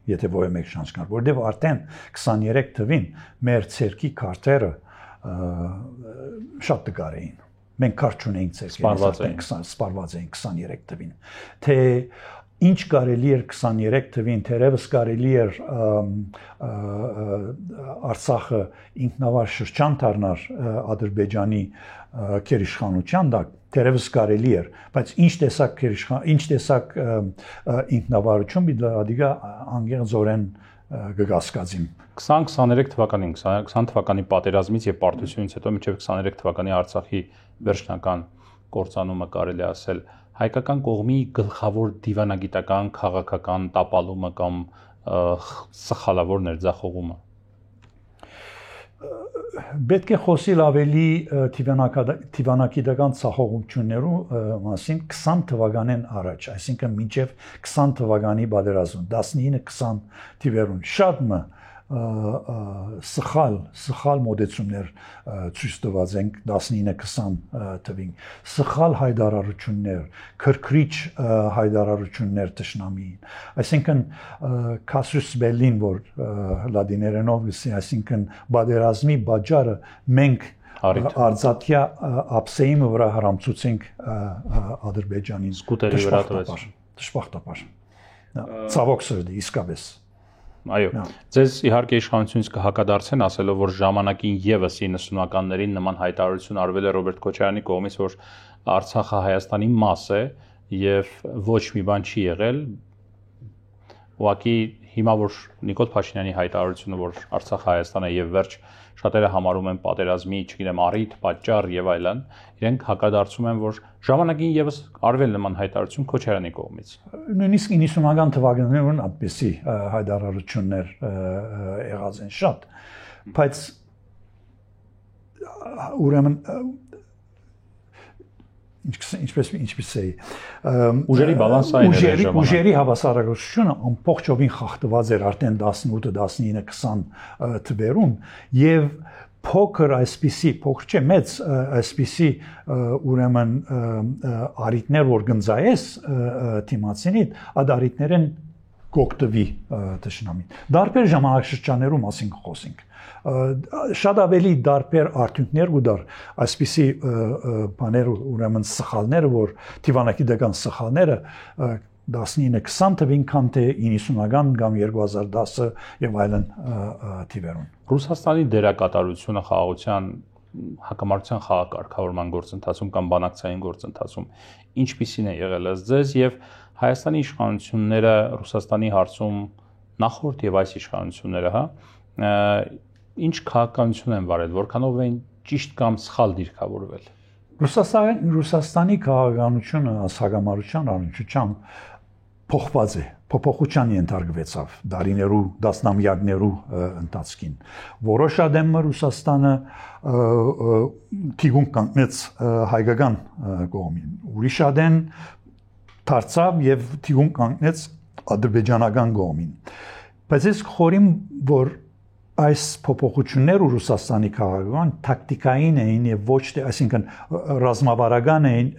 եթե ովը մեկ շանս կար, որտեղ արդեն 23 թվին մեր ցերկի քարտերը շատ տկար էին։ Մենք քարտ չունեինք ցերկի, սպառված էին 23 թվին։ Թե ինչ կարելի էր 23 թվին, թերևս կարելի էր Արցախը ինքնավար շրջան դառնար Ադրբեջանի գերիշխանության տակ, թերևս կարելի էր, բայց ինչ տեսակ ինքնավարություն դիգա անգեղձորեն կգասկածին 20-23 թվականին 20 թվականի պատերազմից եւ պարտությունից հետո մինչեւ 23 թվականի Արցախի վերջնական կործանումը կարելի ասել հայկական կողմի գլխավոր դիվանագիտական քաղաքական տապալումը կամ սխալավոր ներձախողումը պետք է խոսել ավելի դիվանագիտական ցախողություններու մասին 20 թվականին առաջ, այսինքն մինչև 20 թվականի պատերազմը 19-20 թվերուն շատ սխալ մոդեցումներ ցույց տված են 19-20 թվին սխալ հայտարարություններ քրքրիչ հայտարարություններ տշնամիին այսինքն casus belli որ լատիներենով ասի այսինքն պատերազմի բաժարը մենք արծաթյա ափսեիմը վրա հрамցուցենք ադրբեջանին սկուտերի վրա տվեց դժբախտաբար ցավոք սրտի իսկապես Այո, ձեզ իհարկե իշխանությունից կհակադարձեն ասելով, որ ժամանակին եւս 90-ականներին նման հայտարարություն արվել է Ռոբերտ Քոչարյանի կողմից, որ Արցախը Հայաստանի մաս է եւ ոչ մի բան չի եղել։ Ուղղակի հիմա որ Նիկոլ Փաշինյանի հայտարարությունը, որ Արցախը Հայաստան է եւ վերջ շատերը համարում են պատերազմի, չգիտեմ, առիթ, պատճառ եւ այլն, իրենք հակադարձում են, որ ժամանակին եւս արվել նման հայտարարություն Քոչարյանի կողմից։ Նույնիսկ 90-ական թվականներուն այդպեսի հայտարարություններ եղած են շատ, բայց ուրեմն ինչպես էի ուժերի բալանսային ուժերի հավասարակցությունը ամբողջովին խախտված էր արդեն 18, 19, 20 թվերուն եւ փոքր այսպիսի փոքր չէ մեծ այսպիսի ուրեմն արիտներ որ գնձայես թիմացինիդ այդ արիտներեն կոկտվի տշնամին դարբեր ժամանակաշրջաններում մասին խոսենք շատ ավելի դարբեր արդյունքներ կդար այսպիսի բաներ ուրեմն սխալները որ դիվանագիտական սխալները 19-20 թվին կամ թե 90-ական կամ 2010 եւ այլն թիվերուն Ռուսաստանի դերակատարությունը խաղաղության հակամարտության խաղակարգավորման գործընթացում կամ բանակցային գործընթացում ինչպիսին է եղել ըստ ձեզ եւ Հայաստանի իշխանությունները Ռուսաստանի հարցում նախորդ եւ այս իշխանությունները ինչ քաղաքականություն են վարել, որքանով են ճիշտ կամ սխալ դիրքավորվել։ Ռուսաստանի քաղաքականությունը հակամարտության առնչությամբ փոխված է, փոփոխության ենթարկվեցավ դարիներու, դասնամյակներու ընթացքին։ Որոշ ադեմը Ռուսաստանը թիգուն կանգնեց հայկական կողմին, ուրիշ ադեն դարձավ եւ թիգուն կանգնեց ադրբեջանական կողմին։ Բայց ես խորիմ, որ այս փոփոխությունները Ռուսաստանի քաղաքական տակտիկային էին եւ ոչ թե, այսինքն ռազմավարական էին,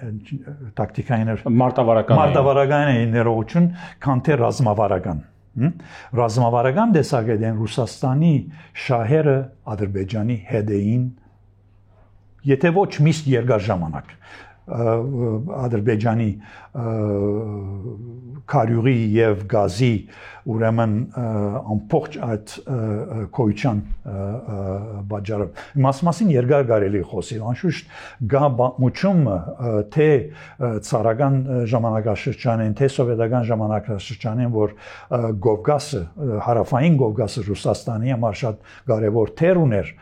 տակտիկային էր, մարտավարական էին ներողություն, քան թե ռազմավարական։ Ռազմավարական դեսագետեն Ռուսաստանի շահերը Ադրբեջանի հետ էին, եթե ոչ միշտ երկար ժամանակ Ադրբեջանի քարյուղի եւ գազի ուրեմն ամբողջ այդ քոյության բաժարը մասին երկար կարելի խոսել անշուշտ գա մուչումը թե ցարական ժամանակաշրջանին թե սովետական ժամանակաշրջանին որ Կովկասը հարավային Կովկասը Ռուսաստանի համար շատ կարևոր թեր ուներ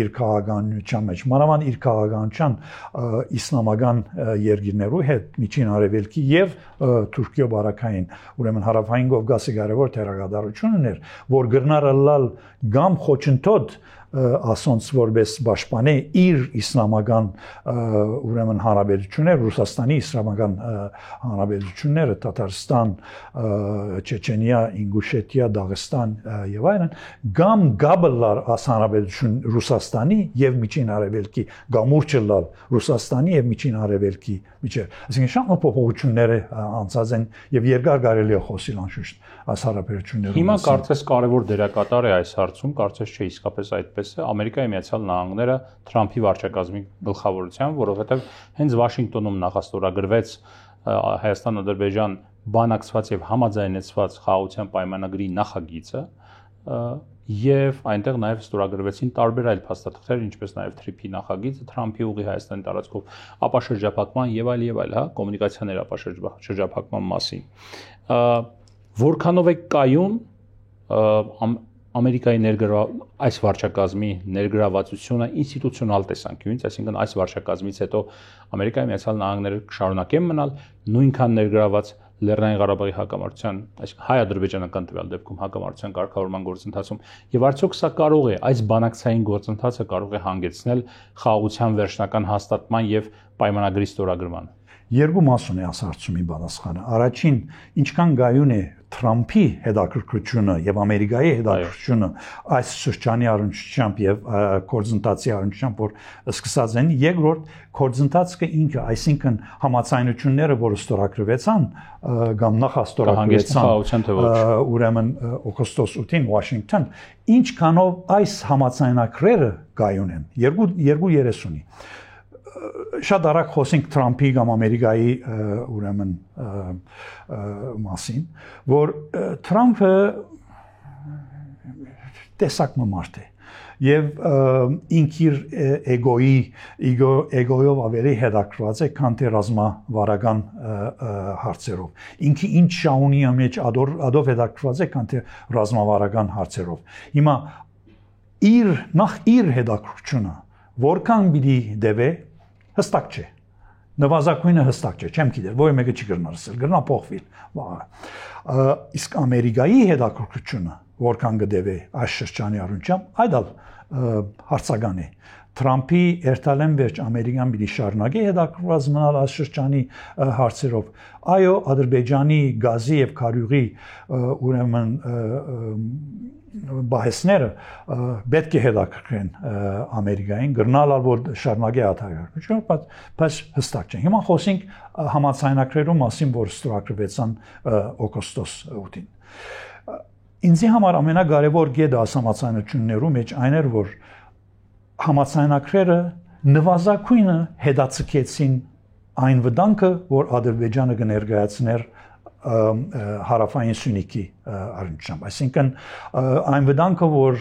իր քաղաքականության մեջ մանավանդ իր քաղաքականության իսլամական երկիրներու հետ միջին արևելքի եւ Թուրքիո բարակային ուրեմն հարավային Կովկասի կարևոր թերակատարություն ուներ որ գրնարալալ գամ խոչընդոտ ասոնց որպես պաշտպանի իր իսլամական ուրեմն հարաբերությունները Ռուսաստանի իսլամական հարաբերությունները Տաթարստան, Չեչենիա, Ինգուշետիա, Դաղստան եւ այլն գամ գաբլար ասանաբերություն Ռուսաստանի եւ Միջին Արևելքի գամուրջլալ Ռուսաստանի եւ Միջին Արևելքի միջեւ այսինքն շատ փոփոխությունները անցած են եւ երկար կարելի է խոսել անշուշտ այս հարաբերություններում հիմա կարծես կարևոր դերակատար է այս հարցում կարծես չէ իսկապես այդպես Ամերիկայի Միացյալ Նահանգները Թրամփի վարչակազմի գլխավորությամբ, որովհետև հենց Վաշինգտոնում նախաստորագրվեց Հայաստան-Ադրբեջան բանակցված եւ համաձայնեցված խաղաղության պայմանագրի նախագիծը եւ այնտեղ նաեւ ստորագրվեցին տարբեր այլ փաստաթղթեր, ինչպես նաեւ TRIP-ի նախագիծը Թրամփի ուղի Հայաստանի տարածքով ապաշրջափակման եւ այլ, կոմունիկացիաների ապաշրջափակման մասին։ Որքանով է կայուն Ամերիկայի այս վարչակազմի ներգրավվածությունը ինստիտուցիոնալ տեսանկյունից, այսինքն այս վարչակազմից հետո Ամերիկայի Միացյալ Նահանգները կշարունակեն մնալ նույնքան ներգրաված Լեռնային Ղարաբաղի հակամարտության, այսինքն հայ-ադրբեջանական տվյալ դեպքում հակամարտության կարգավորման գործընթացում, եւ արդյոք սա կարող է այս բանակցային գործընթացը կարող է հանգեցնել խաղաղության վերջնական հաստատման եւ պայմանագրի ստորագրման։ Երկու մաս ունի այս հարցումի պատասխանը։ Առաջին, ինչքան գայուն է Թրամփի հետաքրքրությունը եւ Ամերիկայի հետաքրքրությունը այս շրջանի առնչությամբ եւ կորձընթացի առնչությամբ որ սկսած են, երկրորդ կորձընթացը ինքը, այսինքն համաձայնությունները, որ ստորագրվեցան կամ նախաստորագրվեցան ուրեմն օգոստոս 8-ին Վաշինգտոն, ինչքանով այս համաձայնագրերը գայուն են, երկու երեսունի շատ արագ խոսենք Թրամփի կամ Ամերիկայի ուրեմն մասին, որ Թրամփը տեսակը մարդ է եւ ինքիր էգոյով ավելի հետաքրված է քան թե ռազմավարական հարցերով ինքը ինչ շաունի մեջ ադով հետաքրված է քան թե ռազմավարական հարցերով հիմա իր հետաքրությունը որքան պիտի դեպե հստակ չէ նվազագույնը հստակ չէ չեմ գիտեր որը մեկը չի գրնարսել գրնա փոխվել իսկ Ամերիկայի հետաքրքրությունը որքան կդեպե այս շրջանի առնչությամբ այդալ հարցական է Թրամփի երթալեն վերջ Ամերիկան պիտի շարունակի հետաքրքրված մնալ այս շրջանի հարցերով այո Ադրբեջանի գազի եւ քարյուղի ուրեմն բահեսները պետք է հետաքրքրեն Ամերիկային գրնալալ որ շարունակի աթարյալ բայց հստակ չէ հիմա խոսենք համաձայնագրերու մասին որ ստորագրվեցան օգոստոս 8-ին ինձի համար ամենակարևոր գեդը համաձայնություններու մեջ այն էր որ համաձայնագրերը նվազագույնը հետաձգեցին այն վտանգը որ Ադրբեջանը կներկայացներ հարավային Սյունիքի առնչությամբ այսինքն այն վտանգը որ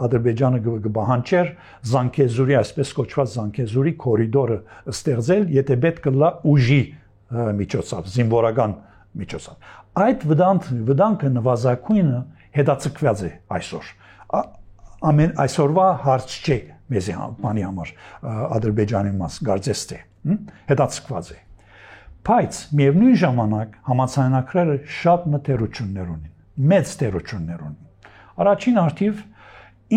Ադրբեջանը կբահանջեր Զանգեզուրի այսպես կոչված Զանգեզուրի կորիդորը ստեղծել եթե պետք լա ուժի միջոցով զինվորական միջոցով այդ վտանգը նվազագույնը հետաձգված է այսօր ամեն այսօրվա հարց չէ մեզի բանի համար Ադրբեջանի մաս կարծես թե հետաձգված է բայց միևնույն ժամանակ համաձայնագրերը շատ մտերություններ ունին, մեծ տերություններ ունին։ Առաջին արդիվ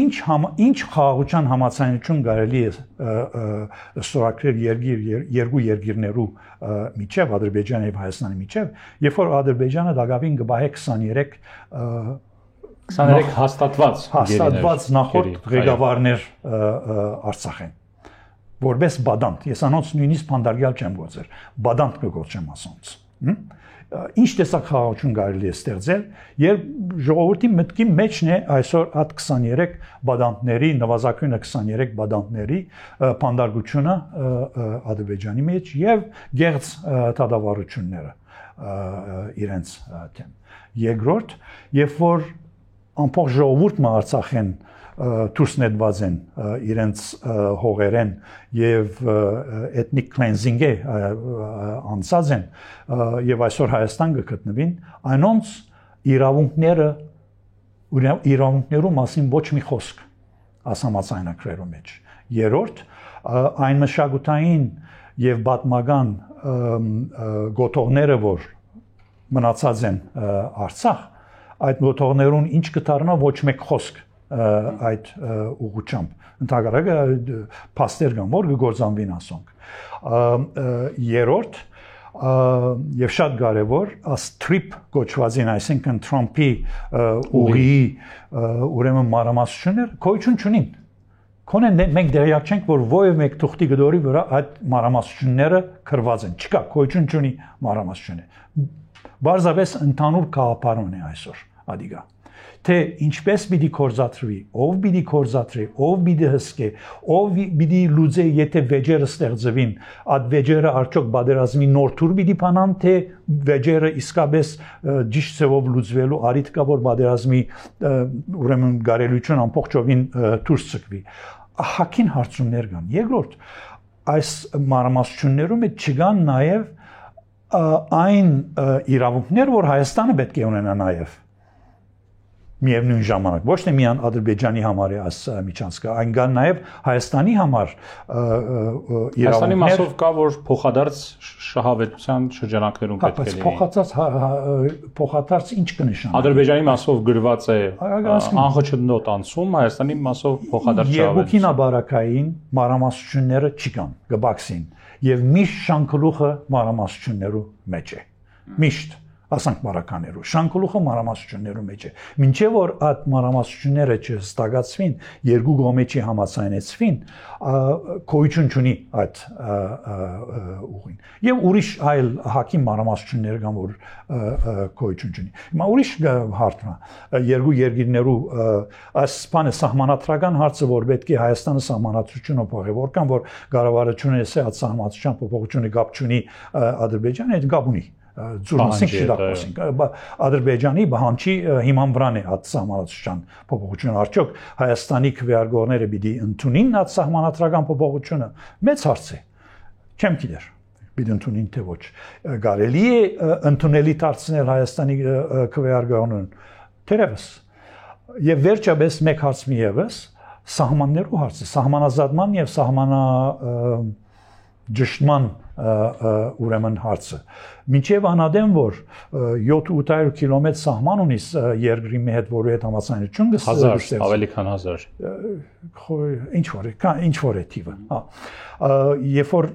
ինչ խաղաղության համաձայնություն կարելի է ստորագրել երկու երկիրներու միջև Ադրբեջանի եւ Հայաստանի միջև, երբ որ Ադրբեջանը դակավին կբահե 23 հաստատված նախորդ ղեկավարներ Արցախեն որպես բադանտ, ես անոնց նույնիսկ փանդարգյալ չեմ գործել, բադանտ կգործեմ ասոնց։ Ինչ տեսակ խաղաղություն կարելի է ստեղծել, երբ ժողովրդի մտքի մեջն է այսօր այդ 23 բադանտների, նվազագույնը 23 բադանտների փանդարգությունը Ադրբեջանի մեջ եւ գեղձ դատավարությունները իրենց թեմ։ Երկրորդ, երբ որ ամբողջ ժողովուրդը Արցախեն դուրս նետված են իրենց հողերեն եւ էթնիկ cleansing է անցած են եւ այսօր Հայաստան գտնվին, այնոնց իրավունքներու մասին ոչ մի խոսք ասամացայնագրերու մեջ։ Երրորդ, այն մշակութային եւ պատմական գոտողները, որ մնացած են Արցախ, այդ գոտողներուն ինչ կդառնա ոչ մեկ խոսք այդ ուղղությամբ ընդհանրակը փաստեր կան որ գործանվին ասոնք երրորդ եւ շատ կարեւոր strip կոչվածին այսինքն Թրամփի ուղի ուրեմն մարամասությունները գոյություն չունին քոնեն մենք դերյակ չենք որ ովև մեկ թուղթի գդորի վրա այդ մարամասությունները քրված են չկա գոյություն չունի մարամասությունը բարձրապես ընդհանուր կապարուն է այսօր ադիգա թե ինչպես պիտի կորզատրվի, ով պիտի կորզատրի, ով պիտի հսկե, ով պիտի լուծե, եթե վեճերը ստեղծվին, այդ վեճերը արդյոք պատերազմի նոր թուր պիտի բանան, թե վեճերը իսկապես ճիշտ ձևով լուծվելու առիթ կա, որ պատերազմի ուրեմն գարելություն ամբողջովին դուրս ցկվի։ Հակին հարցումներ կան։ Երկրորդ, այս մարամասություններում չկան նաև այն իրավունքներ, որ Հայաստանը պետք է ունենա նաև միևնույն ժամանակ ոչ թե միան Ադրբեջանի համար է այս միջանցքը այն կան նաև Հայաստանի համար իրավունքներ Հայաստանի մասով կա որ փոխադարձ շահավետության շրջանակներում պետք է լինի փոխադարձ ինչ կնշանակի Ադրբեջանի մասով գրված է անխոչնդոտ անցում Հայաստանի մասով փոխադարձ շահավետություն Երկուքինաբարակային մարամասությունները չկան գբաքսին եւ միշտ շանքլուխը մարամասություններու մեջ է միշտ ասանք մարականերու շանքլուխը մարամասություններու մեջ է մինչև որ այդ մարամասությունները չհստակացվին երկու կողմի համացանեցվին գոյություն չունի այդ ուղին եւ ուրիշ այլ հակի մարամասություններ կան որ գոյություն չունի հիմա ուրիշ հարցն է երկու երկիրներու այս բանը սահմանադրական հարցը որ պետք է Հայաստանը սահմանադրությունը փոխի որքան որ կառավարությունը ասի այդ սահմանադրության փոփոխությունը կապ չունի Ադրբեջանի հետ կապ ունի Ձուրմասինք շիդակոսինք Ադրբեջանի բանջի հիման վրան է այդ սահմանադրության փոփոխությունը արդյոք Հայաստանի քվեարկողները պիտի ընդունին այդ սահմանադրական փոփոխությունը մեծ հարց է չեմ գիտեր պիտի ընդունին թե ոչ կարելի է ընդունելի դարձնել Հայաստանի քվեարկողներուն թերևս եւ վերջապես մեկ հարց մի եւս սահմաններու հարցը սահմանազատման եւ սահմանա ճշտման ուրեմն հարցը մինչև անադեմ որ 700 կիլոմետր սահման ունի երկրի մի հետ որի հետ համացանություն կստեղծի ավելի քան 1000 ինչ որ է թիվը երբ որ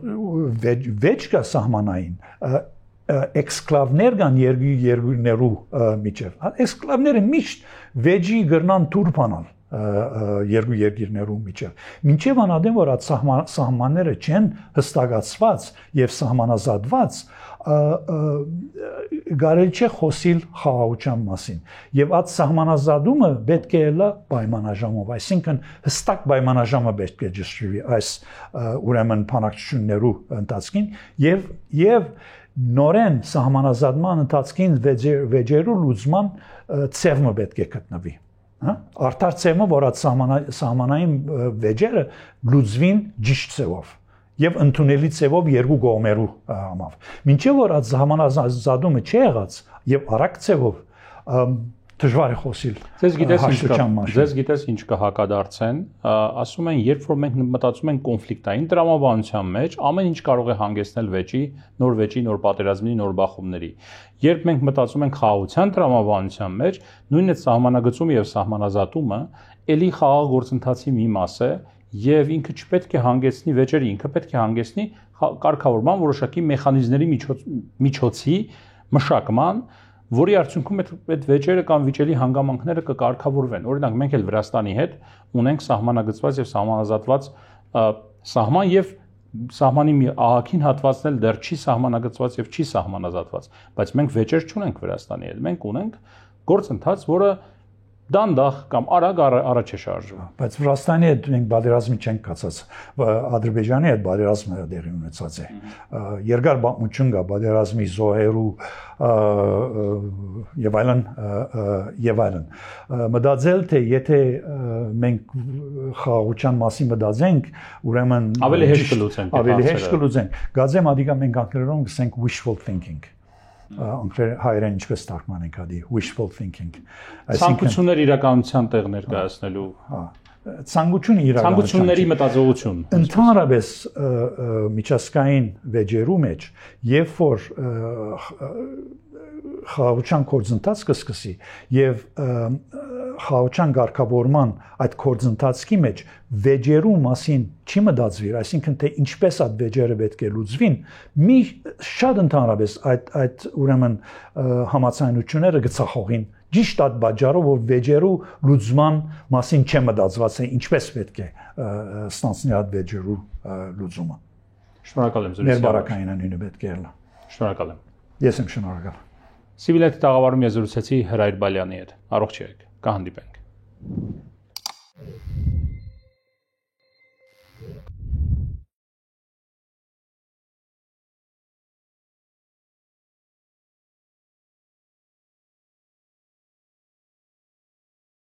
վեճ կա սահմանային էքսկլավներ կան երկրներու միջև էքսկլավները միշտ վեճի գրնան դուր բանալ երկու երկիրներու միջև մինչև անադեմ որ այդ սահմանները չեն հստակացված եւ սահմանազատված գարել չէ խոսիլ խաղաղության մասին եւ այդ սահմանազատումը պետք է լա պայմանաժամով այսինքն հստակ պայմանաժամը պետք է ճշտվի այս ուրեմն բանակցություններու ընթացքին եւ նորեն սահմանազատման ընթացքին վեճերու լուծման ծևը պետք է գտնվի արդար ծեմը որ այդ սահմանային վեճերը լուծվին ճիշտ ծևով եւ ընդունելի ծևով երկու կողմերու համավ մինչեւ որ այդ սահմանազատումը չի եղած եւ արագ ծևով դժվար է խոսիլ ձեզ գիտես ինչ կհակադարձեն ասում են երբ որ մենք մտածում ենք կոնֆլիկտային տրամաբանության մեջ ամեն ինչ կարող է հանգեցնել վեճի նոր պատերազմի նոր բախումների երբ մենք մտածում ենք խաղաղության տրամաբանության մեջ նույն այդ սահմանագծումը եւ սահմանազատումը ելի խաղաղ գործընթացի մի մաս է եւ ինքը չպետք է հանգեցնի վեճերը ինքը պետք է հանգեցնի կարգավորման որոշակի մեխանիզմների միջոցի մշակման որի արդյունքում այդ վեճերը կամ վիճելի հանգամանքները կկարգավորվեն օրինակ մենք էլ Վրաստանի հետ ունենք սահմանագծված եւ սահմանազատված սահման եւ սահմանի մի ահագին հատվածն էլ դեռ չի սահմանագծված եւ չի սահմանազատված բայց մենք վեճեր չունենք Վրաստանի հետ մենք ունենք գործընթաց որը դանդաղ կամ արագ առաջ է շարժվում։ Բայց Վրաստանի հետ մենք բادرազմի չենք կացած, Ադրբեջանի հետ բادرազմը դեղի ունեցած է։ Երկար պատմություն կա բادرազմի զոհերու եւ այլն։ Մտածել թե եթե մենք խաղաղության մասին մտածենք, ուրեմն ավելի հեշտ կլուծենք։ Գազեմ ադիգա մենք անգլերեն գսենք wishful thinking։ Հայերեն ինչպես թարգմանենք ադի wishful thinking։ Ցանկություններ իրականության տեղ ներկայացնելու, ցանկությունների մտածողություն։ Ընդհանրապես միջազգային վեճերու մեջ, երբ որ խաղաղության գործընթաց կսկսի եւ խաղաղության ղեկավարման այդ գործընթացի մեջ վեճերու մասին չի մտածվիր, այսինքն թե ինչպես այդ վեճերը պետք է լուծվին, մի շատ ընդհանրապես այդ ուրեմն համացանությունները գծախողին ճիշտ այդ բաժարով որ վեճերու լուծման մասին չի մտածված, թե ինչպես պետք է ստանցնի այդ վեճերու լուծումը։ Շնորհակալ եմ զրույցի համար։ Ներբարակային անունը պետք է ելնա։ Շնորհակալ եմ։ Ես եմ շնորհակալ։ Civility տաղավարում ես զրուցեցի Հրայր Բալյանի հետ։ Առողջ եղեք։ Կհանդիպենք։